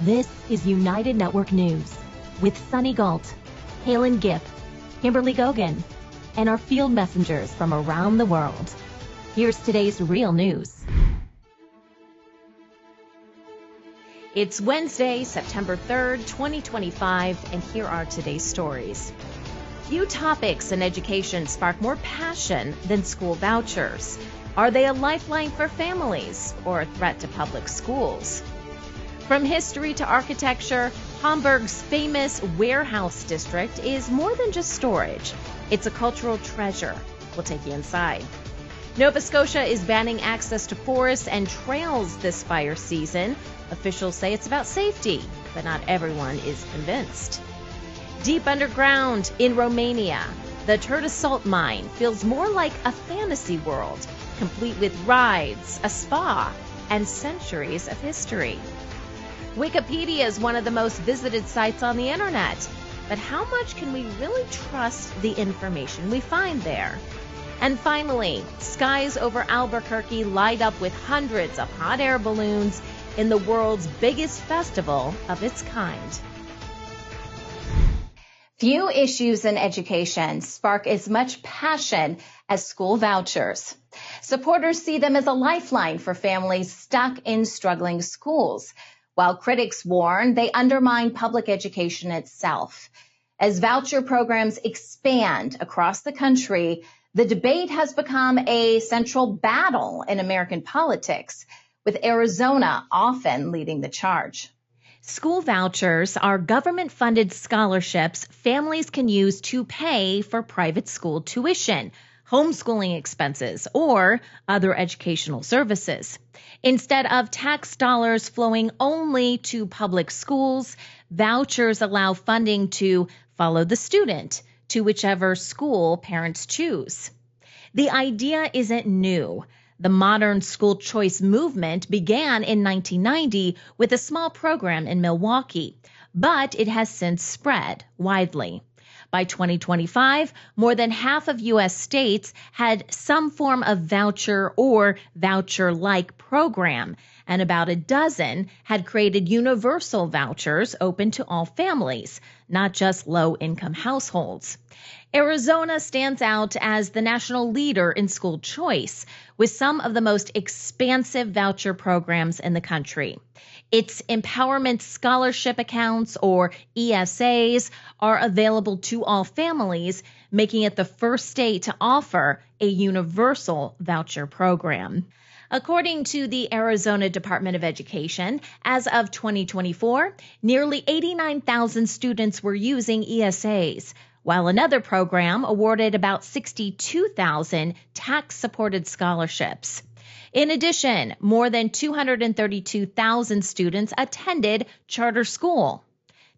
This is United Network News with Sunny Galt, Calen, Kimberly Gogan, and our field messengers from around the world. Here's today's real news. It's Wednesday, September 3rd, 2025, and here are today's stories. Few topics in education spark more passion than school vouchers. Are they a lifeline for families or a threat to public schools? From history to architecture, Hamburg's famous warehouse district is more than just storage. It's a cultural treasure. We'll take you inside. Nova Scotia is banning access to forests and trails this fire season. Officials say it's about safety, but not everyone is convinced. Deep underground in Romania, the Turda Salt Mine feels more like a fantasy world, complete with rides, a spa, and centuries of history. Wikipedia is one of the most visited sites on the internet, but how much can we really trust the information we find there? And finally, skies over Albuquerque light up with hundreds of hot air balloons in the world's biggest festival of its kind. Few issues in education spark as much passion as school vouchers. Supporters see them as a lifeline for families stuck in struggling schools, while critics warn they undermine public education itself. As voucher programs expand across the country, the debate has become a central battle in American politics, with Arizona often leading the charge. School vouchers are government-funded scholarships families can use to pay for private school tuition, homeschooling expenses, or other educational services. Instead of tax dollars flowing only to public schools, vouchers allow funding to follow the student to whichever school parents choose. The idea isn't new. The modern school choice movement began in 1990 with a small program in Milwaukee, but it has since spread widely. By 2025, more than half of U.S. states had some form of voucher or voucher-like program, and about a dozen had created universal vouchers open to all families, not just low-income households. Arizona stands out as the national leader in school choice, with some of the most expansive voucher programs in the country. Its empowerment scholarship accounts, or ESAs, are available to all families, making it the first state to offer a universal voucher program. According to the Arizona Department of Education, as of 2024, nearly 89,000 students were using ESAs, while another program awarded about 62,000 tax-supported scholarships. In addition, more than 232,000 students attended charter school.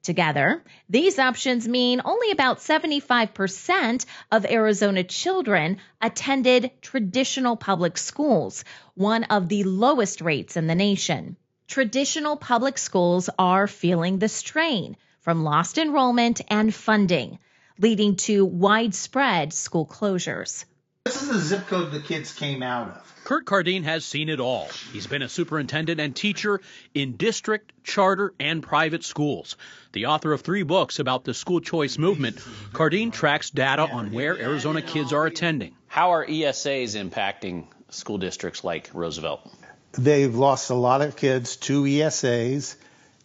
Together, these options mean only about 75% of Arizona children attended traditional public schools, one of the lowest rates in the nation. Traditional public schools are feeling the strain from lost enrollment and funding, leading to widespread school closures. This is the zip code the kids came out of. Kurt Cardine has seen it all. He's been a superintendent and teacher in district, charter, and private schools. The author of 3 books about the school choice movement, Cardine tracks data on where Arizona kids are attending. How are ESAs impacting school districts like Roosevelt? They've lost a lot of kids to ESAs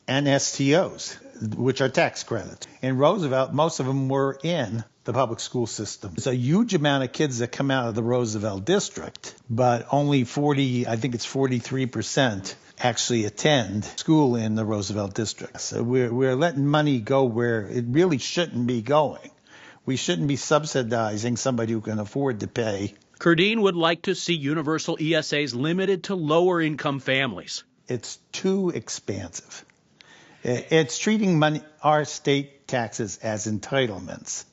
and STOs, which are tax credits. In Roosevelt, most of them were in the public school system. There's a huge amount of kids that come out of the Roosevelt district, but only 43% actually attend school in the Roosevelt district. So we're letting money go where it really shouldn't be going. We shouldn't be subsidizing somebody who can afford to pay. Cardine would like to see universal ESAs limited to lower income families. It's too expansive. It's treating our state taxes as entitlements.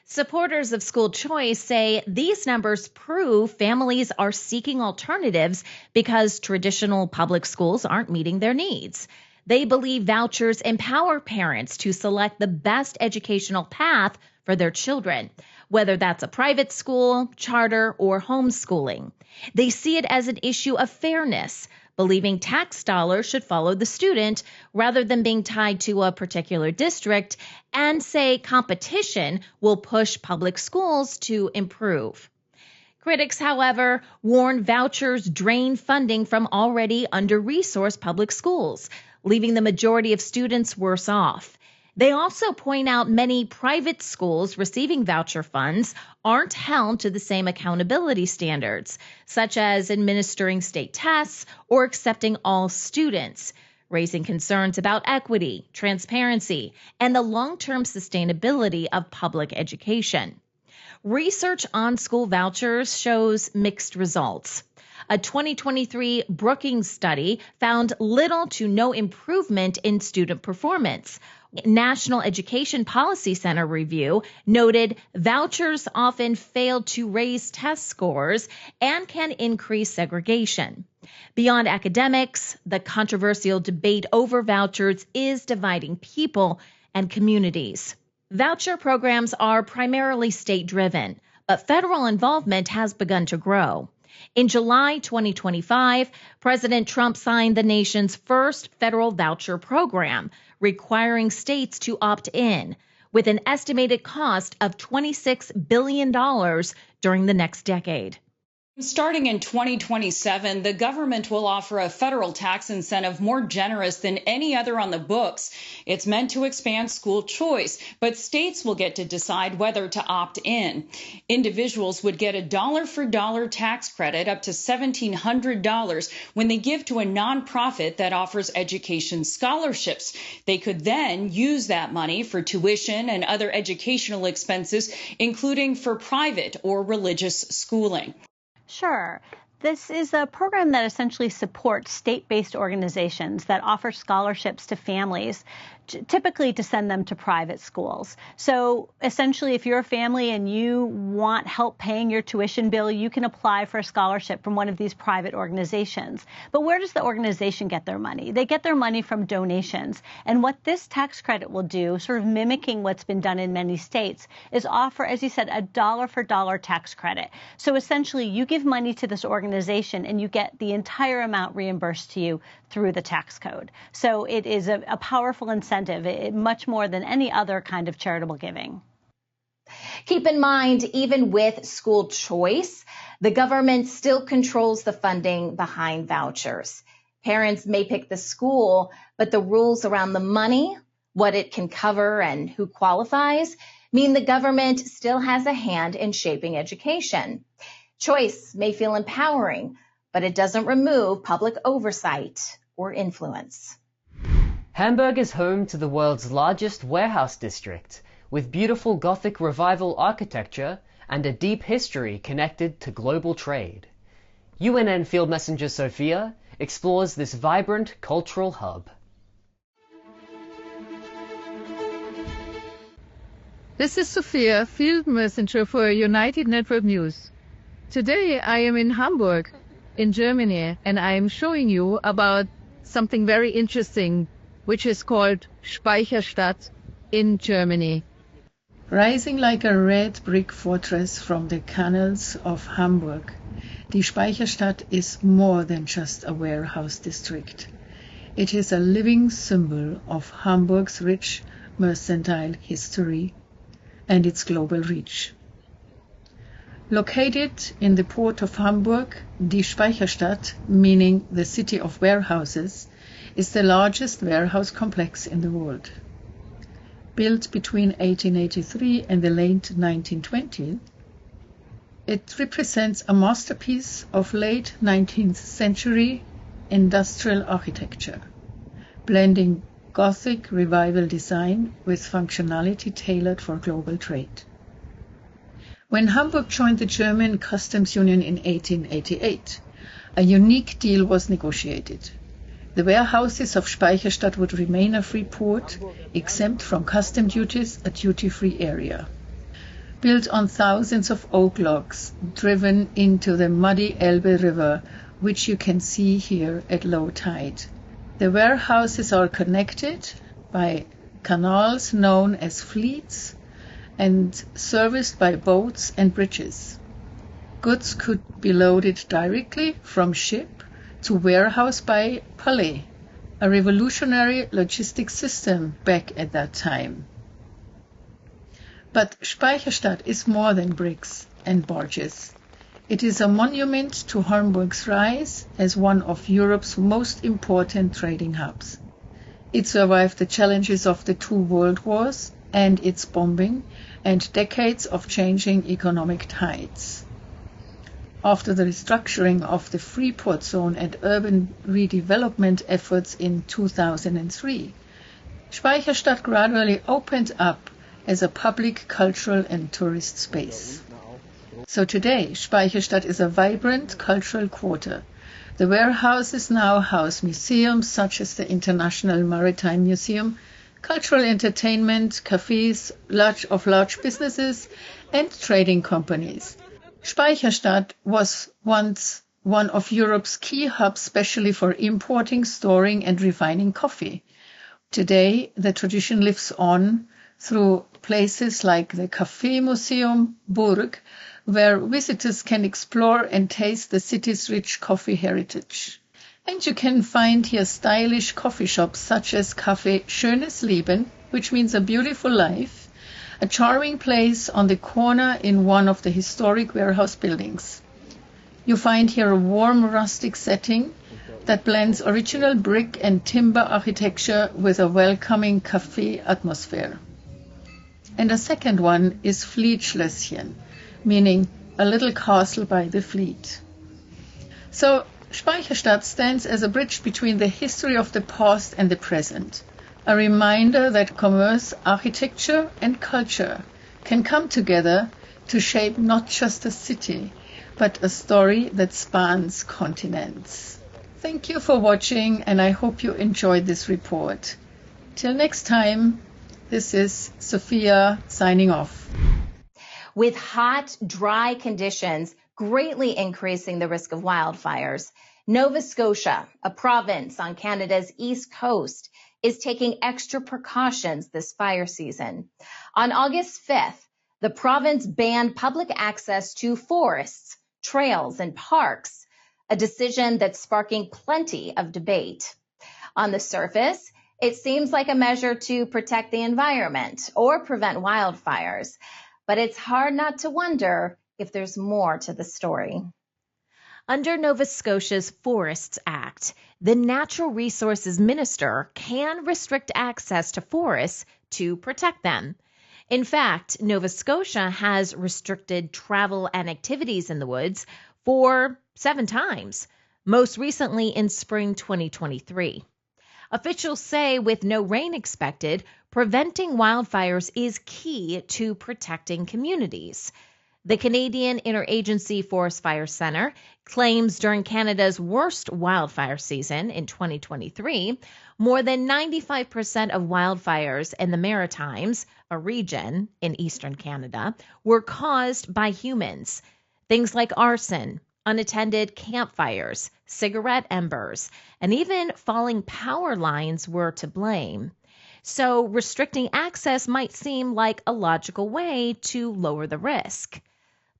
Supporters of school choice say these numbers prove families are seeking alternatives because traditional public schools aren't meeting their needs. They believe vouchers empower parents to select the best educational path for their children, whether that's a private school, charter, or homeschooling. They see it as an issue of fairness, believing tax dollars should follow the student rather than being tied to a particular district, and say competition will push public schools to improve. Critics, however, warn vouchers drain funding from already under-resourced public schools, leaving the majority of students worse off. They also point out many private schools receiving voucher funds aren't held to the same accountability standards, such as administering state tests or accepting all students, raising concerns about equity, transparency, and the long-term sustainability of public education. Research on school vouchers shows mixed results. A 2023 Brookings study found little to no improvement in student performance. National Education Policy Center review noted vouchers often fail to raise test scores and can increase segregation. Beyond academics, the controversial debate over vouchers is dividing people and communities. Voucher programs are primarily state-driven, but federal involvement has begun to grow. In July 2025, President Trump signed the nation's first federal voucher program, requiring states to opt in, with an estimated cost of $26 billion during the next decade. Starting in 2027, the government will offer a federal tax incentive more generous than any other on the books. It's meant to expand school choice, but states will get to decide whether to opt in. Individuals would get a dollar-for-dollar tax credit up to $1,700 when they give to a nonprofit that offers education scholarships. They could then use that money for tuition and other educational expenses, including for private or religious schooling. Sure. This is a program that essentially supports state-based organizations that offer scholarships to families, typically to send them to private schools. So essentially, if you're a family and you want help paying your tuition bill, you can apply for a scholarship from one of these private organizations. But where does the organization get their money? They get their money from donations. And what this tax credit will do, sort of mimicking what's been done in many states, is offer, as you said, a dollar-for-dollar tax credit. So essentially, you give money to this organization and you get the entire amount reimbursed to you through the tax code. So it is a powerful incentive, much more than any other kind of charitable giving. Keep in mind, even with school choice, the government still controls the funding behind vouchers. Parents may pick the school, but the rules around the money, what it can cover, and who qualifies mean the government still has a hand in shaping education. Choice may feel empowering, but it doesn't remove public oversight or influence. Hamburg is home to the world's largest warehouse district, with beautiful Gothic Revival architecture and a deep history connected to global trade. UNN Field Messenger Sophia explores this vibrant cultural hub. This is Sophia, Field Messenger for United Network News. Today I am in Hamburg, in Germany, and I am showing you about something very interesting, which is called Speicherstadt in Germany. Rising like a red brick fortress from the canals of Hamburg, the Speicherstadt is more than just a warehouse district. It is a living symbol of Hamburg's rich mercantile history and its global reach. Located in the port of Hamburg, die Speicherstadt, meaning the city of warehouses, is the largest warehouse complex in the world. Built between 1883 and the late 1920s, it represents a masterpiece of late 19th century industrial architecture, blending Gothic Revival design with functionality tailored for global trade. When Hamburg joined the German Customs Union in 1888, a unique deal was negotiated. The warehouses of Speicherstadt would remain a free port, exempt from custom duties, a duty-free area. Built on thousands of oak logs driven into the muddy Elbe River, which you can see here at low tide. The warehouses are connected by canals known as fleets and serviced by boats and bridges. Goods could be loaded directly from ship to warehouse by pallet, a revolutionary logistics system back at that time. But Speicherstadt is more than bricks and barges. It is a monument to Hamburg's rise as one of Europe's most important trading hubs. It survived the challenges of the 2 world wars and its bombing and decades of changing economic tides. After the restructuring of the Freeport Zone and urban redevelopment efforts in 2003, Speicherstadt gradually opened up as a public, cultural and tourist space. So today, Speicherstadt is a vibrant cultural quarter. The warehouses now house museums such as the International Maritime Museum, cultural entertainment, cafes of large businesses, and trading companies. Speicherstadt was once one of Europe's key hubs, especially for importing, storing, and refining coffee. Today, the tradition lives on through places like the Café Museum Burg, where visitors can explore and taste the city's rich coffee heritage. And you can find here stylish coffee shops such as Café Schönes Leben, which means a beautiful life, a charming place on the corner in one of the historic warehouse buildings. You find here a warm rustic setting that blends original brick and timber architecture with a welcoming café atmosphere. And a second one is Fleetschlösschen, meaning a little castle by the fleet. So Speicherstadt stands as a bridge between the history of the past and the present, a reminder that commerce, architecture and culture can come together to shape not just a city, but a story that spans continents. Thank you for watching, and I hope you enjoyed this report. Till next time, this is Sophia signing off. With hot, dry conditions greatly increasing the risk of wildfires, Nova Scotia, a province on Canada's east coast, is taking extra precautions this fire season. On August 5th, the province banned public access to forests, trails, and parks, a decision that's sparking plenty of debate. On the surface, it seems like a measure to protect the environment or prevent wildfires, but it's hard not to wonder if there's more to the story. Under Nova Scotia's Forests Act, the Natural Resources Minister can restrict access to forests to protect them. In fact, Nova Scotia has restricted travel and activities in the woods for 7 times, most recently in spring 2023. Officials say with no rain expected, preventing wildfires is key to protecting communities. The Canadian Interagency Forest Fire Centre claims during Canada's worst wildfire season in 2023, more than 95% of wildfires in the Maritimes, a region in eastern Canada, were caused by humans. Things like arson, unattended campfires, cigarette embers, and even falling power lines were to blame. So restricting access might seem like a logical way to lower the risk.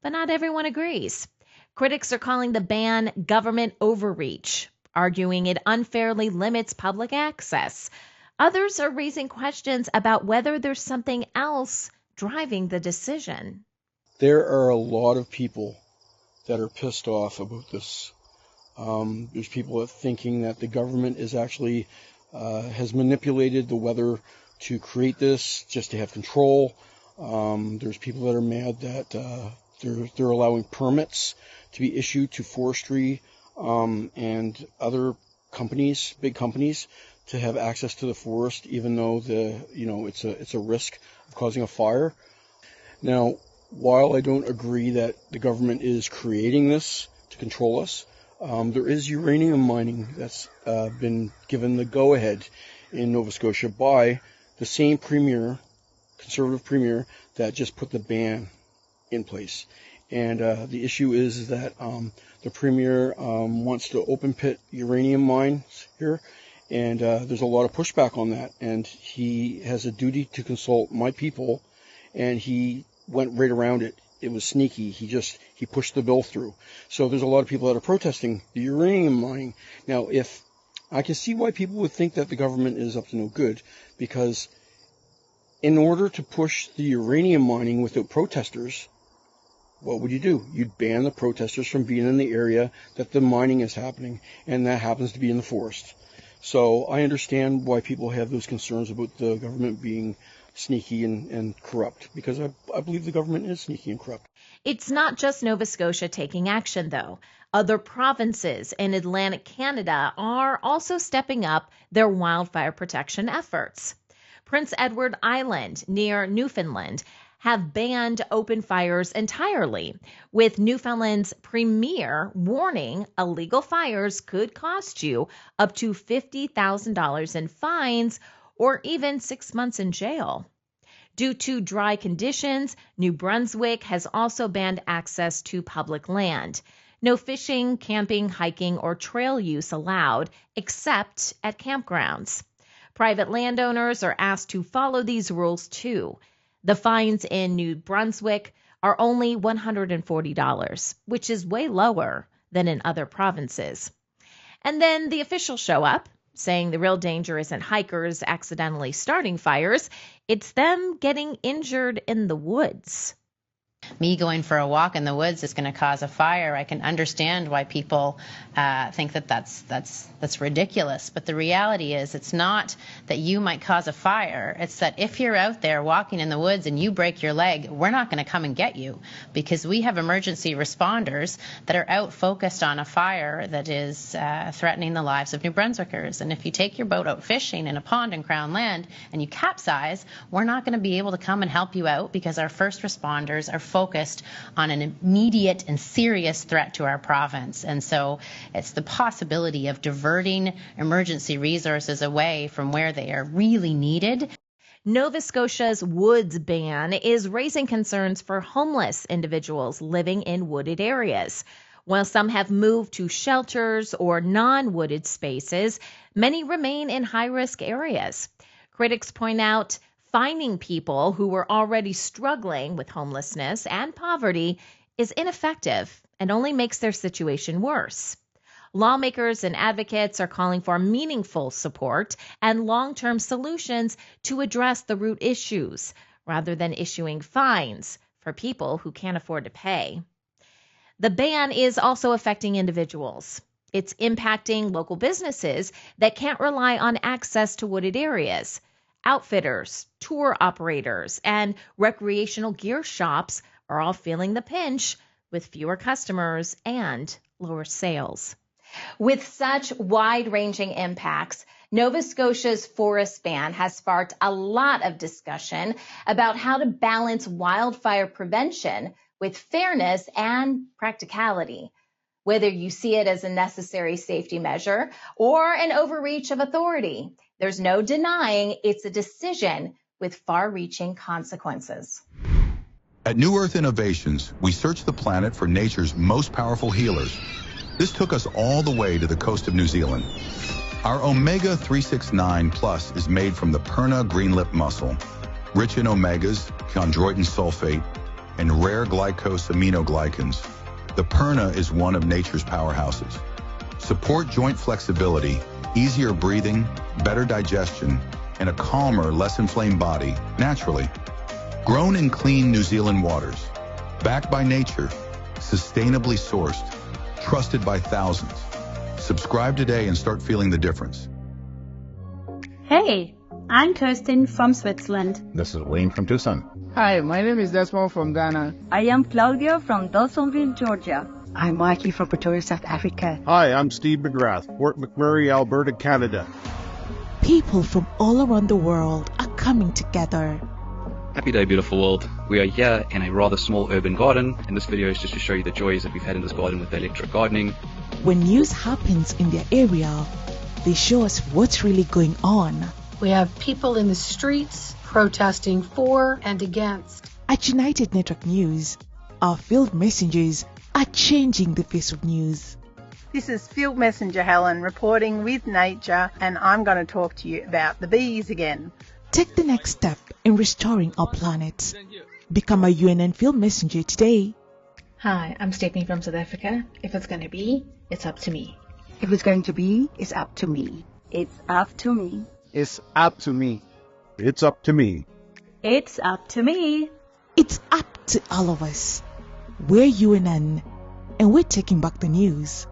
But not everyone agrees. Critics are calling the ban government overreach, arguing it unfairly limits public access. Others are raising questions about whether there's something else driving the decision. There are a lot of people that are pissed off about this. There's people that are thinking that the government is actually has manipulated the weather to create this just to have control. There's people that are mad that they're allowing permits to be issued to forestry and other companies, big companies, to have access to the forest, even though it's a risk of causing a fire. Now, while I don't agree that the government is creating this to control us, there is uranium mining that's been given the go-ahead in Nova Scotia by the same premier, conservative premier, that just put the ban in place. And the issue is that the premier wants to open pit uranium mines here, and there's a lot of pushback on that. And he has a duty to consult my people, and he went right around it. it was sneaky. He pushed the bill through. So there's a lot of people that are protesting the uranium mining. Now, if I can see why people would think that the government is up to no good, because in order to push the uranium mining without protesters, what would you do? You'd ban the protesters from being in the area that the mining is happening, and that happens to be in the forest. So I understand why people have those concerns about the government being sneaky and corrupt, because I believe the government is sneaky and corrupt. It's not just Nova Scotia taking action, though. Other provinces in Atlantic Canada are also stepping up their wildfire protection efforts. Prince Edward Island, near Newfoundland, have banned open fires entirely, with Newfoundland's premier warning illegal fires could cost you up to $50,000 in fines or even 6 months in jail. Due to dry conditions, New Brunswick has also banned access to public land. No fishing, camping, hiking, or trail use allowed, except at campgrounds. Private landowners are asked to follow these rules too. The fines in New Brunswick are only $140, which is way lower than in other provinces. And then the officials show up, saying the real danger isn't hikers accidentally starting fires, it's them getting injured in the woods. Me going for a walk in the woods is going to cause a fire. I can understand why people think that that's ridiculous. But the reality is, it's not that you might cause a fire. It's that if you're out there walking in the woods and you break your leg, we're not going to come and get you, because we have emergency responders that are out focused on a fire that is threatening the lives of New Brunswickers. And if you take your boat out fishing in a pond in Crown Land and you capsize, we're not going to be able to come and help you out, because our first responders are focused on an immediate and serious threat to our province. And so it's the possibility of diverting emergency resources away from where they are really needed. Nova Scotia's woods ban is raising concerns for homeless individuals living in wooded areas. While some have moved to shelters or non-wooded spaces, many remain in high-risk areas. Critics point out finding people who were already struggling with homelessness and poverty is ineffective and only makes their situation worse. Lawmakers and advocates are calling for meaningful support and long-term solutions to address the root issues, rather than issuing fines for people who can't afford to pay. The ban is also affecting individuals. It's impacting local businesses that can't rely on access to wooded areas. Outfitters, tour operators, and recreational gear shops are all feeling the pinch with fewer customers and lower sales. With such wide-ranging impacts, Nova Scotia's forest ban has sparked a lot of discussion about how to balance wildfire prevention with fairness and practicality. Whether you see it as a necessary safety measure or an overreach of authority, there's no denying it's a decision with far-reaching consequences. At New Earth Innovations, we search the planet for nature's most powerful healers. This took us all the way to the coast of New Zealand. Our Omega 369 Plus is made from the Perna greenlip mussel, rich in omegas, chondroitin sulfate, and rare glycose aminoglycans. The Perna is one of nature's powerhouses. Support joint flexibility, easier breathing, better digestion, and a calmer, less inflamed body naturally. Grown in clean New Zealand waters, backed by nature, sustainably sourced, trusted by thousands. Subscribe today and start feeling the difference. Hey, I'm Kirsten from Switzerland. This is Wayne from Tucson. Hi, my name is Desmond from Ghana. I am Claudia from Dawsonville, Georgia. I'm Mikey from Pretoria, South Africa. Hi, I'm Steve McGrath, Fort McMurray, Alberta, Canada. People from all around the world are coming together. Happy day, beautiful world. We are here in a rather small urban garden, and this video is just to show you the joys that we've had in this garden with the electric gardening. When news happens in their area, they show us what's really going on. We have people in the streets protesting for and against. At United Network News, our field messengers are changing the face of news. This is Field Messenger Helen reporting with Nature, and I'm going to talk to you about the bees again. Take the next step in restoring our planet. Become a UNN Field Messenger today. Hi, I'm Stephanie from South Africa. If it's going to be, it's up to me. If it's going to be, it's up to me. It's up to me. It's up to me. It's up to me. It's up to me. It's up to all of us. We're UNN, and we're taking back the news.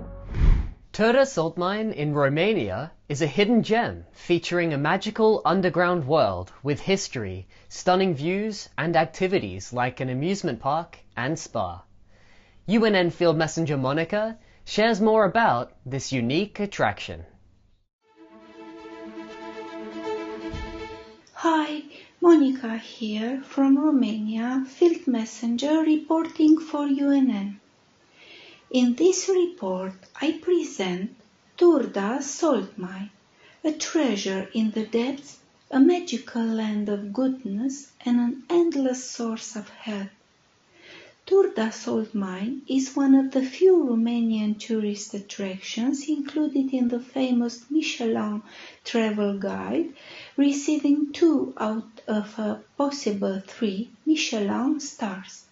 Turda Salt Mine in Romania is a hidden gem featuring a magical underground world with history, stunning views, and activities like an amusement park and spa. UNN Field Messenger Monica shares more about this unique attraction. Hi, Monica here from Romania, Field Messenger reporting for UNN. In this report, I present Turda Salt Mine, a treasure in the depths, a magical land of goodness, and an endless source of help. Turda Salt Mine is one of the few Romanian tourist attractions included in the famous Michelin travel guide, receiving 2 out of a possible 3 Michelin stars.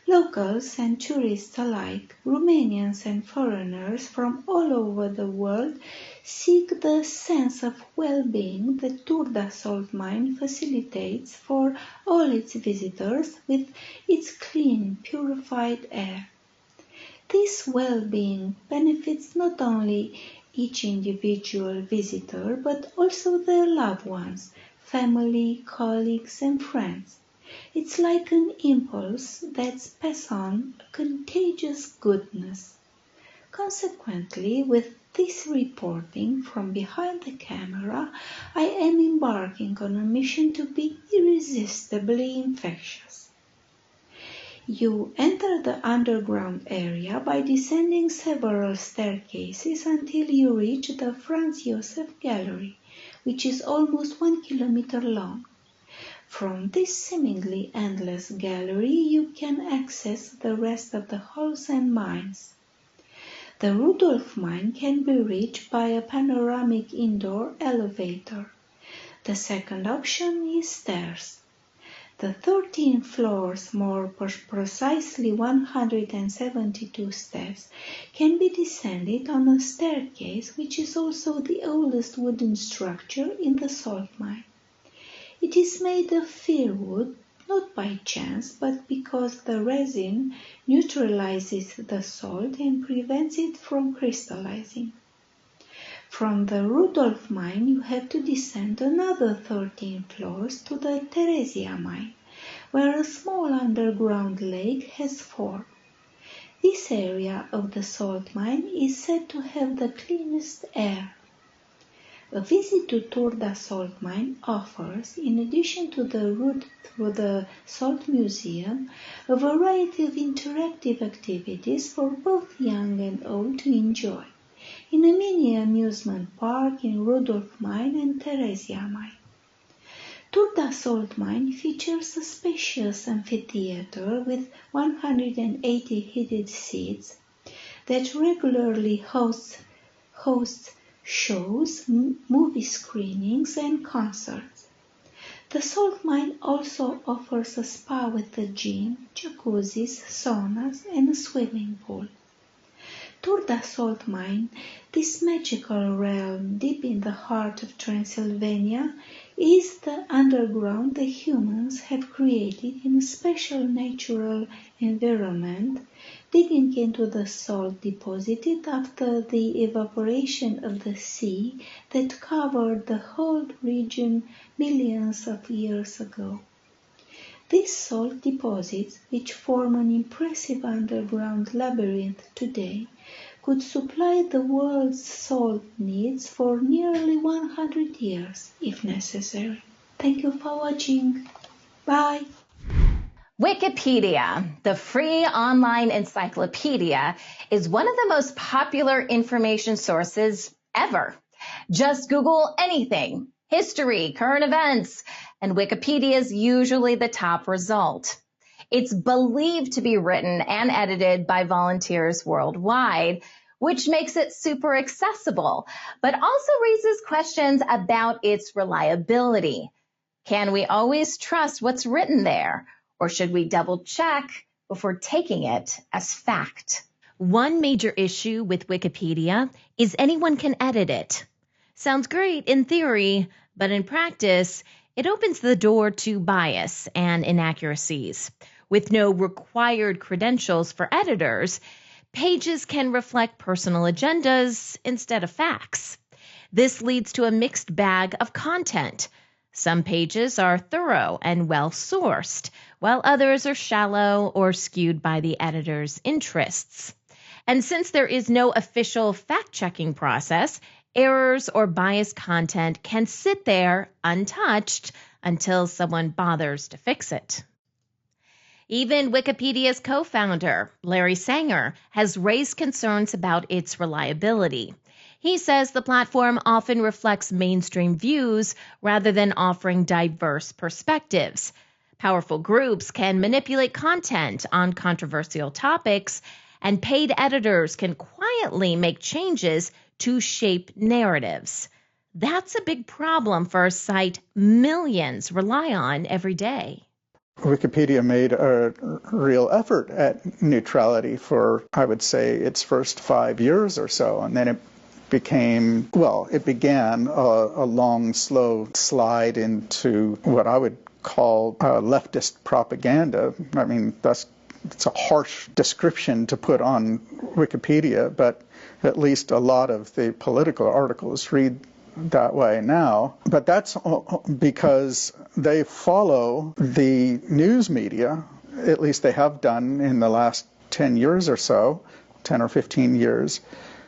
Locals and tourists alike, Romanians and foreigners from all over the world, seek the sense of well-being that Turda Salt Mine facilitates for all its visitors with its clean, purified air. This well-being benefits not only each individual visitor, but also their loved ones, family, colleagues, and friends. It's like an impulse that's passed on a contagious goodness. Consequently, with this reporting from behind the camera, I am embarking on a mission to be irresistibly infectious. You enter the underground area by descending several staircases until you reach the Franz Josef Gallery, which is almost 1 kilometer long. From this seemingly endless gallery, you can access the rest of the halls and mines. The Rudolf mine can be reached by a panoramic indoor elevator. The second option is stairs. The 13 floors, more precisely 172 steps, can be descended on a staircase which is also the oldest wooden structure in the salt mine. It is made of firewood, not by chance, but because the resin neutralizes the salt and prevents it from crystallizing. From the Rudolf mine, you have to descend another 13 floors to the Teresia mine, where a small underground lake has formed. This area of the salt mine is said to have the cleanest air. A visit to Turda Salt Mine offers, in addition to the route through the Salt Museum, a variety of interactive activities for both young and old to enjoy, in a mini amusement park in Rudolf Mine and Teresia Mine. Turda Salt Mine features a spacious amphitheater with 180 heated seats that regularly hosts shows, movie screenings, and concerts. The salt mine also offers a spa with a gym, jacuzzis, saunas, and a swimming pool. Turda Salt Mine, this magical realm deep in the heart of Transylvania, is the underground the humans have created in a special natural environment, digging into the salt deposited after the evaporation of the sea that covered the whole region millions of years ago. These salt deposits, which form an impressive underground labyrinth today, could supply the world's salt needs for nearly 100 years, if necessary. Thank you for watching. Bye. Wikipedia, the free online encyclopedia, is one of the most popular information sources ever. Just Google anything, history, current events, and Wikipedia is usually the top result. It's believed to be written and edited by volunteers worldwide, which makes it super accessible, but also raises questions about its reliability. Can we always trust what's written there? Or should we double check before taking it as fact? One major issue with Wikipedia is anyone can edit it. Sounds great in theory, but in practice, it opens the door to bias and inaccuracies. With no required credentials for editors, pages can reflect personal agendas instead of facts. This leads to a mixed bag of content. Some pages are thorough and well-sourced, while others are shallow or skewed by the editor's interests. And since there is no official fact-checking process, errors or biased content can sit there untouched until someone bothers to fix it. Even Wikipedia's co-founder, Larry Sanger, has raised concerns about its reliability. He says the platform often reflects mainstream views rather than offering diverse perspectives. Powerful groups can manipulate content on controversial topics, and paid editors can quietly make changes to shape narratives. That's a big problem for a site millions rely on every day. Wikipedia made a real effort at neutrality for, I would say, its first 5 years or so, and then it began a long, slow slide into what I would call leftist propaganda. I mean, it's a harsh description to put on Wikipedia, but at least a lot of the political articles read that way now. But that's because they follow the news media, at least they have done in the last 10 years or so, 10 or 15 years.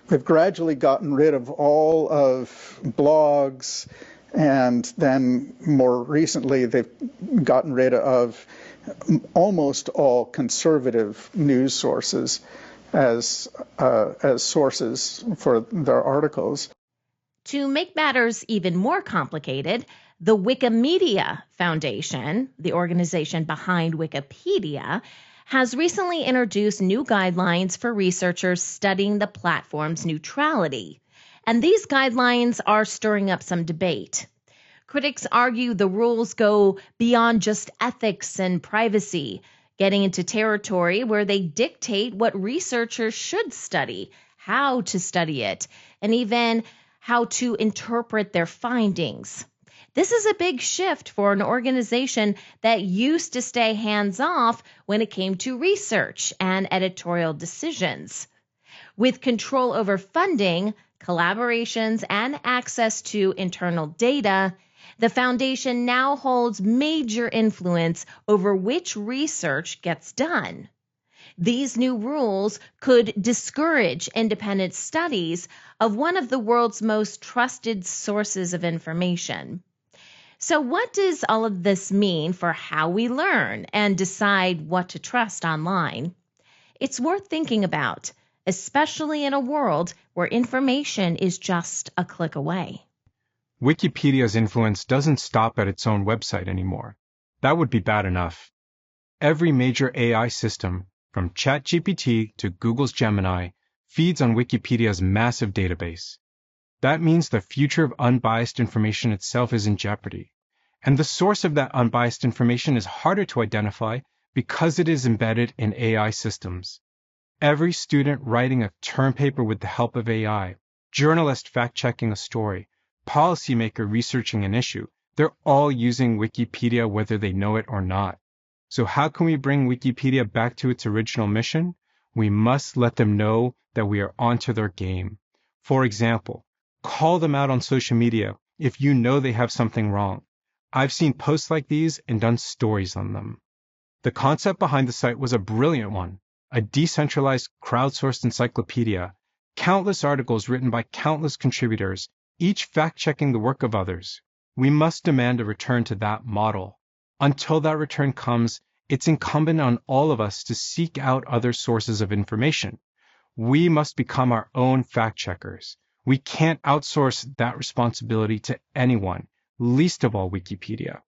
They've gradually gotten rid of all of blogs, and then more recently they've gotten rid of almost all conservative news sources as sources for their articles. To make matters even more complicated, the Wikimedia Foundation, the organization behind Wikipedia, has recently introduced new guidelines for researchers studying the platform's neutrality. And these guidelines are stirring up some debate. Critics argue the rules go beyond just ethics and privacy, getting into territory where they dictate what researchers should study, how to study it, and even how to interpret their findings. This is a big shift for an organization that used to stay hands-off when it came to research and editorial decisions. With control over funding, collaborations, and access to internal data, the foundation now holds major influence over which research gets done. These new rules could discourage independent studies of one of the world's most trusted sources of information. So what does all of this mean for how we learn and decide what to trust online? It's worth thinking about, especially in a world where information is just a click away. Wikipedia's influence doesn't stop at its own website anymore. That would be bad enough. Every major AI system, from ChatGPT to Google's Gemini, feeds on Wikipedia's massive database. That means the future of unbiased information itself is in jeopardy. And the source of that unbiased information is harder to identify because it is embedded in AI systems. Every student writing a term paper with the help of AI, journalist fact-checking a story, policymaker researching an issue, they're all using Wikipedia whether they know it or not. So how can we bring Wikipedia back to its original mission? We must let them know that we are onto their game. For example, call them out on social media if you know they have something wrong. I've seen posts like these and done stories on them. The concept behind the site was a brilliant one, a decentralized crowdsourced encyclopedia, countless articles written by countless contributors, each fact-checking the work of others. We must demand a return to that model. Until that return comes, it's incumbent on all of us to seek out other sources of information. We must become our own fact-checkers. We can't outsource that responsibility to anyone, least of all Wikipedia.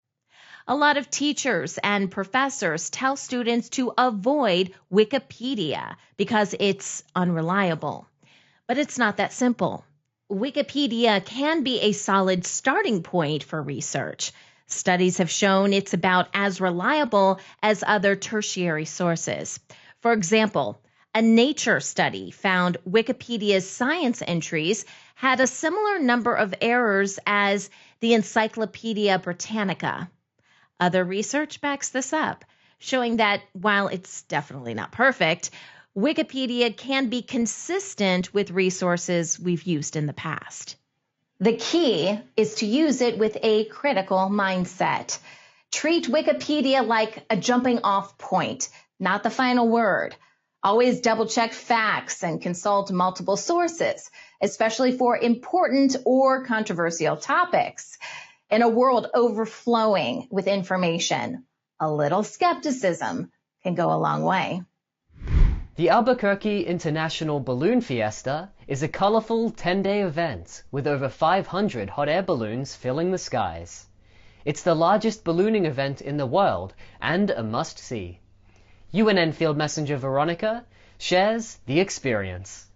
A lot of teachers and professors tell students to avoid Wikipedia because it's unreliable. But it's not that simple. Wikipedia can be a solid starting point for research. Studies have shown it's about as reliable as other tertiary sources. For example, a Nature study found Wikipedia's science entries had a similar number of errors as the Encyclopedia Britannica. Other research backs this up, showing that while it's definitely not perfect, Wikipedia can be consistent with resources we've used in the past. The key is to use it with a critical mindset. Treat Wikipedia like a jumping off point, not the final word. Always double-check facts and consult multiple sources, especially for important or controversial topics. In a world overflowing with information, a little skepticism can go a long way. The Albuquerque International Balloon Fiesta is a colorful 10-day event with over 500 hot air balloons filling the skies. It's the largest ballooning event in the world and a must-see. UNN Field Messenger Veronica shares the experience.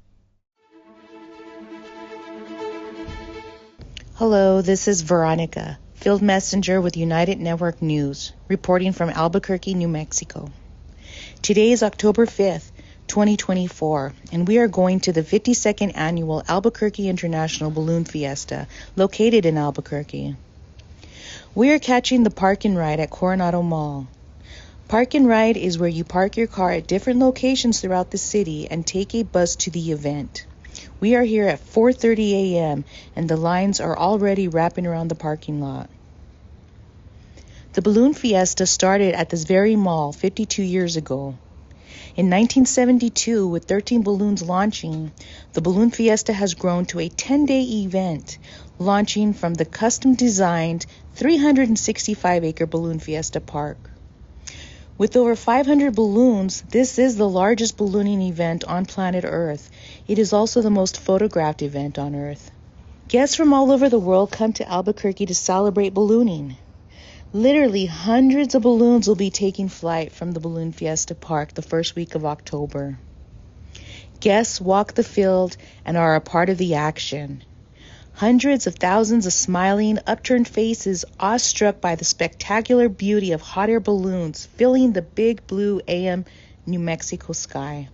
Hello, this is Veronica, Field Messenger with United Network News, reporting from Albuquerque, New Mexico. Today is October 5th, 2024, and we are going to the 52nd Annual Albuquerque International Balloon Fiesta, located in Albuquerque. We are catching the Park and Ride at Coronado Mall. Park and Ride is where you park your car at different locations throughout the city and take a bus to the event. We are here at 4:30 a.m. and the lines are already wrapping around the parking lot. The Balloon Fiesta started at this very mall 52 years ago. In 1972, with 13 balloons launching, the Balloon Fiesta has grown to a 10-day event, launching from the custom-designed 365-acre Balloon Fiesta Park. With over 500 balloons, this is the largest ballooning event on planet Earth. It is also the most photographed event on Earth. Guests from all over the world come to Albuquerque to celebrate ballooning. Literally hundreds of balloons will be taking flight from the Balloon Fiesta Park the first week of October. Guests walk the field and are a part of the action. Hundreds of thousands of smiling, upturned faces, awestruck by the spectacular beauty of hot air balloons filling the big blue AM New Mexico sky.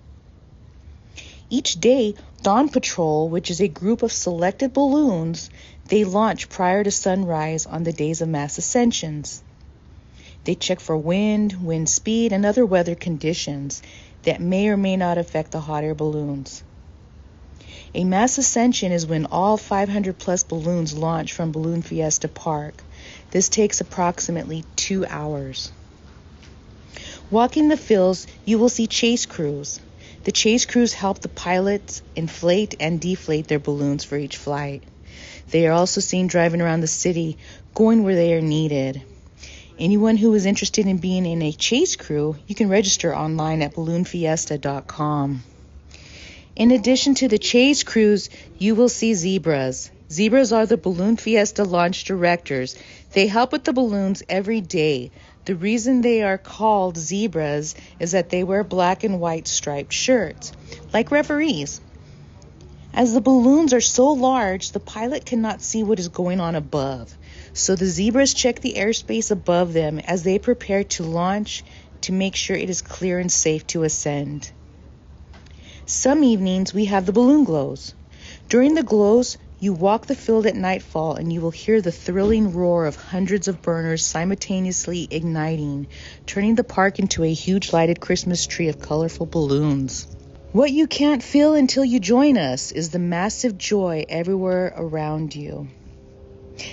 Each day, Dawn Patrol, which is a group of selected balloons, they launch prior to sunrise on the days of mass ascensions. They check for wind speed, and other weather conditions that may or may not affect the hot air balloons. A mass ascension is when all 500 plus balloons launch from Balloon Fiesta Park. This takes approximately 2 hours. Walking the fields, you will see chase crews. The chase crews help the pilots inflate and deflate their balloons for each flight. They are also seen driving around the city, going where they are needed. Anyone who is interested in being in a chase crew, you can register online at balloonfiesta.com. In addition to the chase crews, you will see zebras. Zebras are the Balloon Fiesta launch directors. They help with the balloons every day. The reason they are called zebras is that they wear black and white striped shirts, like referees. As the balloons are so large, the pilot cannot see what is going on above. So the zebras check the airspace above them as they prepare to launch to make sure it is clear and safe to ascend. Some evenings we have the balloon glows. During the glows, you walk the field at nightfall and you will hear the thrilling roar of hundreds of burners simultaneously igniting, turning the park into a huge lighted Christmas tree of colorful balloons. What you can't feel until you join us is the massive joy everywhere around you.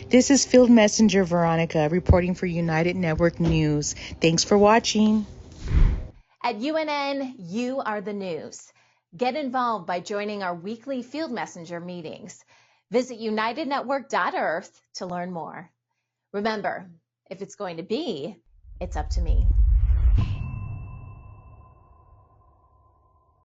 This is Field Messenger Veronica reporting for United Network News. Thanks for watching. At UNN, you are the news. Get involved by joining our weekly Field Messenger meetings. Visit unitednetwork.earth to learn more. Remember, if it's going to be, it's up to me.